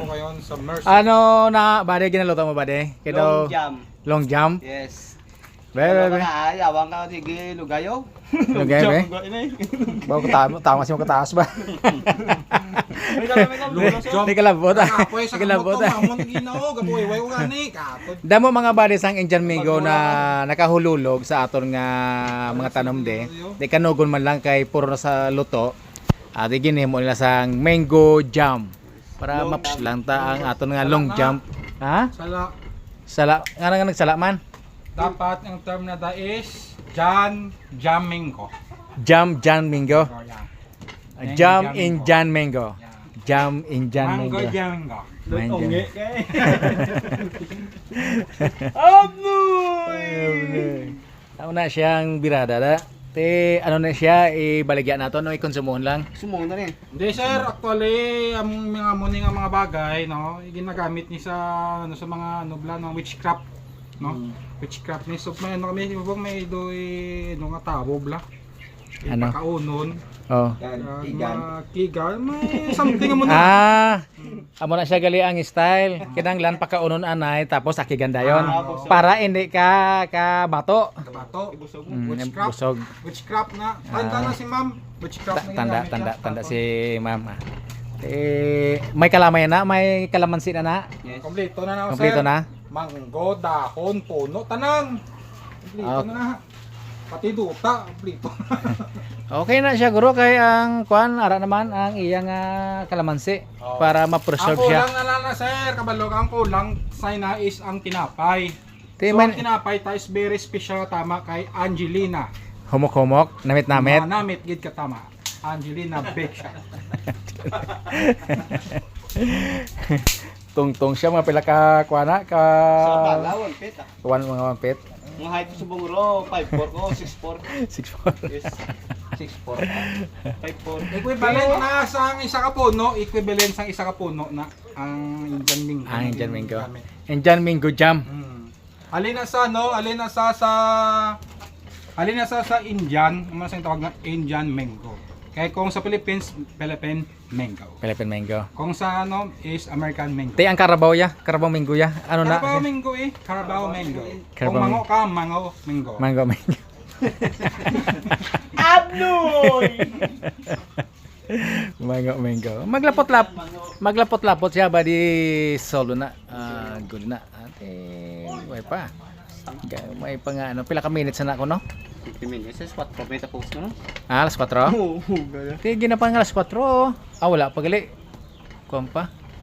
ko ngayon sa Mercy. Ano na, bade, ginaluto mo bade? Long jam. Long jam? Yes. Bebe, bebe. Awang ka sige lugayo. Lugay, be? Bawa ko tama kasi mo kataas ba? Hindi ka labot ah. Pwede sa Hindi ka labot kamot ah. ko, mamon ginaw, gabuhay, way gani, katod. Damo mga bade sang Indian mango na nakahululog sa aton nga mga tanom de. Di kanugon man lang kay puro na sa luto. Di ginhimo nila sang mango jam para maps lang ta ang aton nga long jam. Ha? Sala, Sala, nga nagsala man. dapat ang term na da is jamming ko. Jam Jan Mango. So, yan. Jam in Jan Mango. Jam in Jan Mango Mango. jamming ko. Mango. Ano na siyang birada da? Te ano na siya ibaligyan nato no ikonsumohon lang. Sumong na rin. Hindi sir, actually ang mga muni nga mga bagay, no, ginagamit ni sa ano sa mga ano bla no witchcraft, no. Witchcraft ni so may ano kami ibang may doy ano nga tabo bla. Ano? Kaunon. Oh. Mga kigan, may something mo na. Ah, amo na siya gali ang style. Kinanglan pakaunon anay tapos akiganda yon. Para hindi ka bato. Kabato. Witchcraft. Busog. Witchcraft na. Tanda na si ma'am. Witchcraft na Tanda ginagamit tanda niya. si ma'am. May kalamay na, may kalamansi na na. Yes. Kompleto na na sir. Kompleto na. Manggo, dahon, puno, tanan. Kompleto na na. Pati duta, kompleto. Okay na siya guro kay ang kuan ara naman ang iyang kalamansi para ma-preserve Ang siya. kulang na lang na sir, kabalog, ang kulang sa na is ang tinapay. Ti So man ang tinapay ta is very special tama kay Angelina. humok-humok, namit-namit. Namit gid ka tama. Angelina Bake Shop. Tungtong siya mga pila ka kuana ka Sa Palawan, pet ah. kuan mga mampit. Ang height ko sa bungro, 5'4 ko, 6'4. 6'4. Yes. 6'4. 5'4. Equivalent na sa isa ka puno, equivalent sa isa ka puno na ang Indian Mingo. Ang Indian Mango. Indian Mango Jam. Alin na sa no, alin na sa Indian, ano sa tawag na Indian Mango. Kaya kung sa Philippines, Philippine Mango. Philippine Mango. Kung sa ano is American Mango. Ti ang Carabao ya, Carabao Mango ya. Ano na? Carabao Mango eh, Carabao Mango. Kung Carabao mango ka, mango mango. Mango Mango. Abnoy! Mango Mango. Maglapot-lapot siya ba di solo na. Good na. Ate, way pa. May pa nga ano, pila ka minutes na ako no? 50 minutes, 4 may tapos na no? Alas 4. Oo, gala. Ti ginapa nga alas 4. Wala pa gali. Kuwan pa.